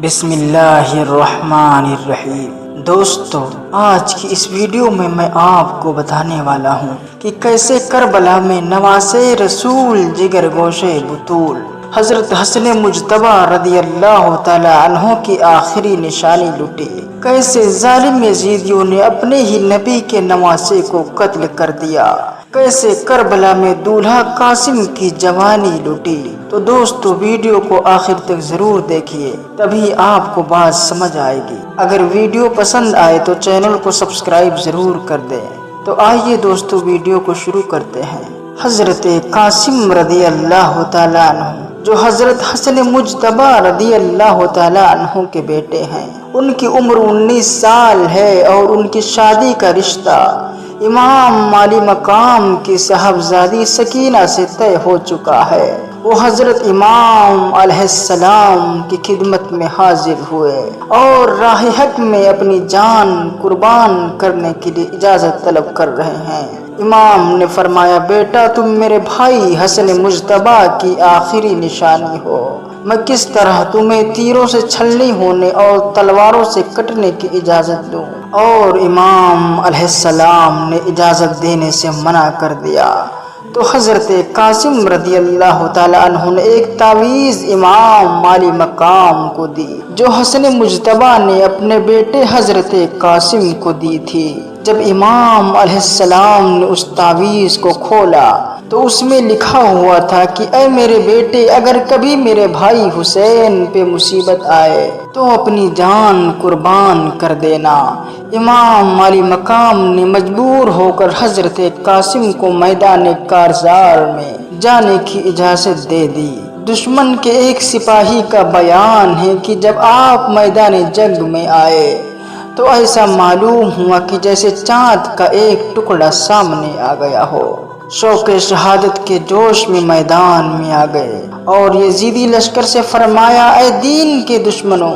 بسم اللہ الرحمن الرحیم۔ دوستو، آج کی اس ویڈیو میں آپ کو بتانے والا ہوں کہ کیسے کربلا میں نواسے رسول جگر گوشے بطول حضرت حسن مجتبی رضی اللہ تعالی عنہ کی آخری نشانی لٹی، کیسے ظالم یزیدیوں نے اپنے ہی نبی کے نواسے کو قتل کر دیا، کیسے کربلا میں دولہا قاسم کی جوانی لٹی۔ تو دوستو، ویڈیو کو آخر تک ضرور دیکھیے، تبھی آپ کو بات سمجھ آئے گی۔ اگر ویڈیو پسند آئے تو چینل کو سبسکرائب ضرور کر دیں۔ تو آئیے دوستو، ویڈیو کو شروع کرتے ہیں۔ حضرت قاسم رضی اللہ تعالی عنہ، جو حضرت حسن مجتبی رضی اللہ تعالی عنہ کے بیٹے ہیں، ان کی عمر 19 سال ہے اور ان کی شادی کا رشتہ امام علی مقام کی صاحبزادی سکینہ سے طے ہو چکا ہے۔ وہ حضرت امام علیہ السلام کی خدمت میں حاضر ہوئے اور راہ حق میں اپنی جان قربان کرنے کے لیے اجازت طلب کر رہے ہیں۔ امام نے فرمایا، بیٹا تم میرے بھائی حسن مجتبی کی آخری نشانی ہو، میں کس طرح تمہیں تیروں سے چھلنی ہونے اور تلواروں سے کٹنے کی اجازت دوں؟ اور امام علیہ السلام نے اجازت دینے سے منع کر دیا۔ تو حضرت قاسم رضی اللہ تعالی عنہ نے ایک تعویذ امام علی مقام کو دی، جو حسن مجتبی نے اپنے بیٹے حضرت قاسم کو دی تھی۔ جب امام علیہ السلام نے اس تعویذ کو کھولا تو اس میں لکھا ہوا تھا کہ اے میرے بیٹے، اگر کبھی میرے بھائی حسین پہ مصیبت آئے تو اپنی جان قربان کر دینا۔ امام علی مقام نے مجبور ہو کر حضرت قاسم کو میدان کارزار میں جانے کی اجازت دے دی۔ دشمن کے ایک سپاہی کا بیان ہے کہ جب آپ میدان جنگ میں آئے تو ایسا معلوم ہوا کہ جیسے چاند کا ایک ٹکڑا سامنے آ گیا ہو۔ شوق شہادت کے جوش میں میدان میں آ گئے اور یزیدی لشکر سے فرمایا، اے دین کے دشمنوں،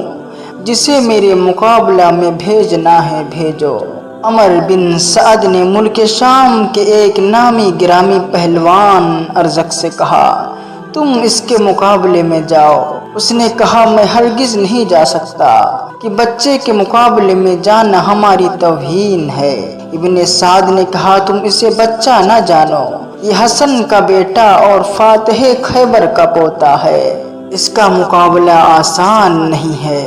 جسے میرے مقابلہ میں بھیجنا ہے بھیجو۔ عمر بن سعد نے ملک شام کے ایک نامی گرامی پہلوان ارزق سے کہا، تم اس کے مقابلے میں جاؤ۔ اس نے کہا، میں ہرگز نہیں جا سکتا کہ بچے کے مقابلے میں جانا ہماری توہین ہے۔ ابن سعد نے کہا، تم اسے بچہ نہ جانو، یہ حسن کا بیٹا اور فاتح خیبر کا پوتا ہے، اس کا مقابلہ آسان نہیں ہے۔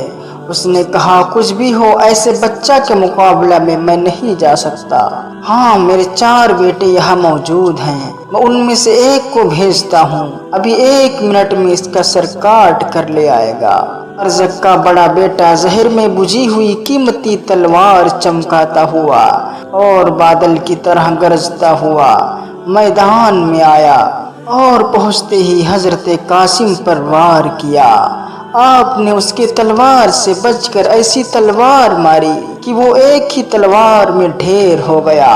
اس نے کہا، کچھ بھی ہو، ایسے بچہ کے مقابلہ میں میں نہیں جا سکتا۔ ہاں، میرے 4 بیٹے یہاں موجود ہیں، میں ان میں سے ایک کو بھیجتا ہوں، ابھی 1 منٹ میں اس کا سر کاٹ کر لے آئے گا۔ ارزق کا بڑا بیٹا زہر میں بجھی ہوئی قیمتی تلوار چمکاتا ہوا اور بادل کی طرح گرجتا ہوا میدان میں آیا اور پہنچتے ہی حضرت قاسم پر وار کیا۔ آپ نے اس کے تلوار سے بچ کر ایسی تلوار ماری کہ وہ ایک ہی تلوار میں ڈھیر ہو گیا۔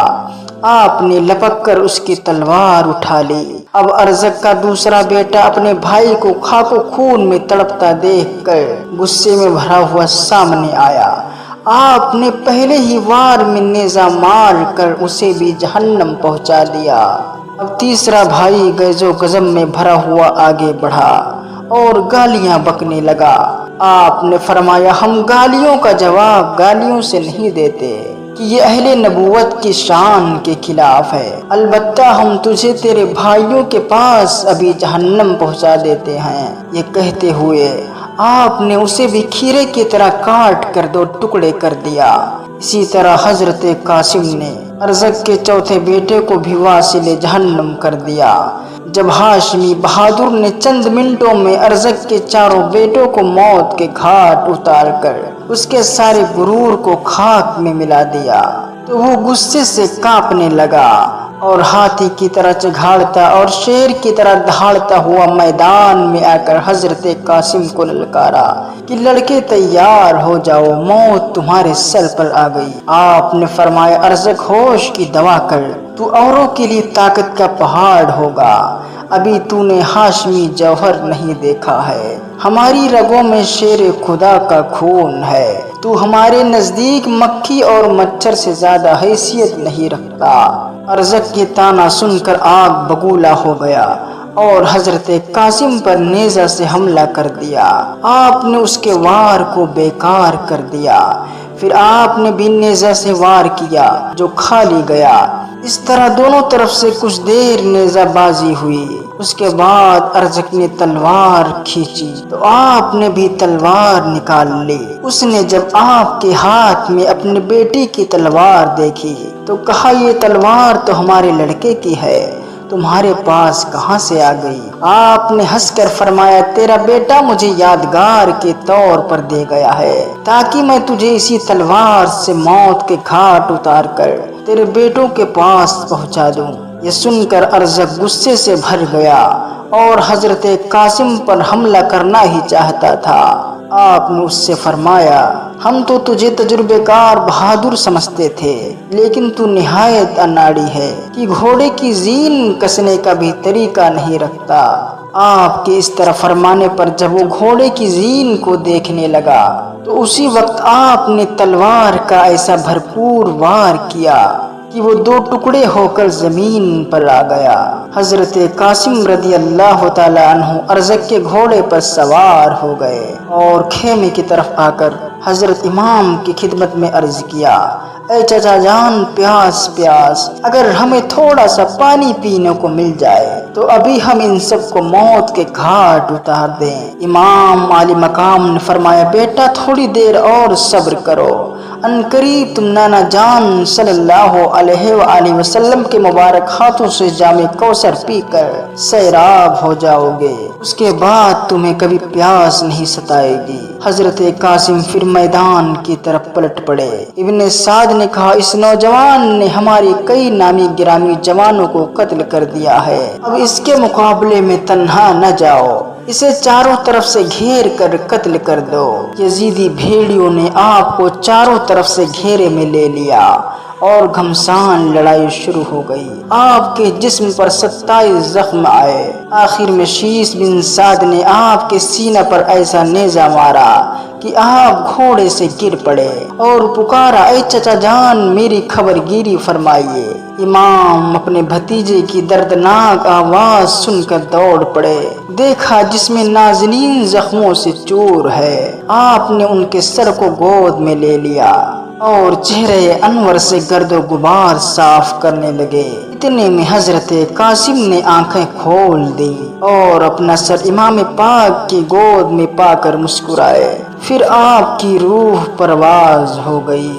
آپ نے لپک کر اس کی تلوار اٹھا لی۔ اب ارزق کا دوسرا بیٹا اپنے بھائی کو خاک و خون میں تڑپتا دیکھ کر غصے میں بھرا ہوا سامنے آیا۔ آپ نے پہلے ہی وار میں نیزہ مار کر اسے بھی جہنم پہنچا دیا۔ اب تیسرا بھائی غیظ و غضب میں بھرا ہوا آگے بڑھا اور گالیاں بکنے لگا۔ آپ نے فرمایا، ہم گالیوں کا جواب گالیوں سے نہیں دیتے کہ یہ اہل نبوت کی شان کے خلاف ہے، البتہ ہم تجھے تیرے بھائیوں کے پاس ابھی جہنم پہنچا دیتے ہیں۔ یہ کہتے ہوئے آپ نے اسے بھی کھیرے کی طرح کاٹ کر 2 ٹکڑے کر دیا۔ اسی طرح حضرت قاسم نے ارزق کے چوتھے بیٹے کو بھی واصل جہنم کر دیا۔ جب ہاشمی بہادر نے چند منٹوں میں ارزق کے 4 بیٹوں کو موت کے گھاٹ اتار کر اس کے سارے غرور کو خاک میں ملا دیا تو وہ غصے سے کانپنے لگا اور ہاتھی کی طرح چگھاڑتا اور شیر کی طرح دہاڑتا ہوا میدان میں آ کر حضرت قاسم کو للکارا کہ لڑکے تیار ہو جاؤ، موت تمہارے سر پر آ گئی۔ آپ نے فرمایا، ارزق ہوش کی دوا کر، تو اوروں کے لیے طاقت کا پہاڑ ہوگا، ابھی تو نے ہاشمی جوہر نہیں دیکھا ہے، ہماری رگوں میں شیر خدا کا خون ہے، تو ہمارے نزدیک مکھی اور مچھر سے زیادہ حیثیت نہیں رکھتا۔ ارزق کی تانا سن کر آگ بگولا ہو گیا اور حضرت قاسم پر نیزہ سے حملہ کر دیا۔ آپ نے اس کے وار کو بیکار کر دیا۔ پھر آپ نے بھی نیزہ سے وار کیا جو کھالی گیا۔ اس طرح دونوں طرف سے کچھ دیر نیزہ بازی ہوئی۔ اس کے بعد ارزق نے تلوار کھینچی تو آپ نے بھی تلوار نکال لی۔ اس نے جب آپ کے ہاتھ میں اپنے بیٹی کی تلوار دیکھی تو کہا یہ تلوار تو ہمارے لڑکے کی ہے، تمہارے پاس کہاں سے آ گئی؟ آپ نے ہنس کر فرمایا تیرا بیٹا مجھے یادگار کے طور پر دے گیا ہے تاکہ میں تجھے اسی تلوار سے موت کے گھاٹ اتار کر تیرے بیٹوں کے پاس پہنچا دوں۔ یہ سن کر ارزق غصے سے بھر گیا اور حضرت قاسم پر حملہ کرنا ہی چاہتا تھا۔ آپ نے اس سے فرمایا ہم تو تجھے تجربے کار بہادر سمجھتے تھے، لیکن تو نہایت اناڑی ہے کہ گھوڑے کی زین کسنے کا بھی طریقہ نہیں رکھتا۔ آپ کے اس طرح فرمانے پر جب وہ گھوڑے کی زین کو دیکھنے لگا تو اسی وقت آپ نے تلوار کا ایسا بھرپور وار کیا کہ وہ دو ٹکڑے ہو کر زمین پر آ گیا۔ حضرت قاسم رضی اللہ تعالی عنہ ارزق کے گھوڑے پر سوار ہو گئے اور خیمے کی طرف آ کر حضرت امام کی خدمت میں عرض کیا اے چچا جان پیاس اگر ہمیں تھوڑا سا پانی پینے کو مل جائے تو ابھی ہم ان سب کو موت کے گھاٹ اتار دیں۔ امام عالی مقام نے فرمایا بیٹا تھوڑی دیر اور صبر کرو، ان قریب تم نانا جان صلی اللہ علیہ وآلہ وسلم کے مبارک ہاتھوں سے جام کوثر پی کر سیراب ہو جاؤ گے، اس کے بعد تمہیں کبھی پیاس نہیں ستائے گی۔ حضرت قاسم پھر میدان کی طرف پلٹ پڑے۔ ابن سعد نے کہا اس نوجوان نے ہماری کئی نامی گرامی جوانوں کو قتل کر دیا ہے، اب اس کے مقابلے میں تنہا نہ جاؤ، اسے چاروں طرف سے گھیر کر قتل کر دو۔ یزیدی بھیڑیوں نے آپ کو چاروں طرف سے گھیرے میں لے لیا اور گھمسان لڑائی شروع ہو گئی۔ آپ کے جسم پر 27 زخم آئے۔ آخر میں شیس بن سعد نے آپ کے سینہ پر ایسا نیزہ مارا کہ آپ گھوڑے سے گر پڑے اور پکارا اے چچا جان میری خبر گیری فرمائیے۔ امام اپنے بھتیجے کی دردناک آواز سن کر دوڑ پڑے، دیکھا جس میں نازنین زخموں سے چور ہے۔ آپ نے ان کے سر کو گود میں لے لیا اور چہرے انور سے گرد و غبار صاف کرنے لگے۔ اتنے میں حضرت قاسم نے آنکھیں کھول دی اور اپنا سر امام پاک کی گود میں پا کر مسکرائے۔ پھر آپ کی روح پرواز ہو گئی۔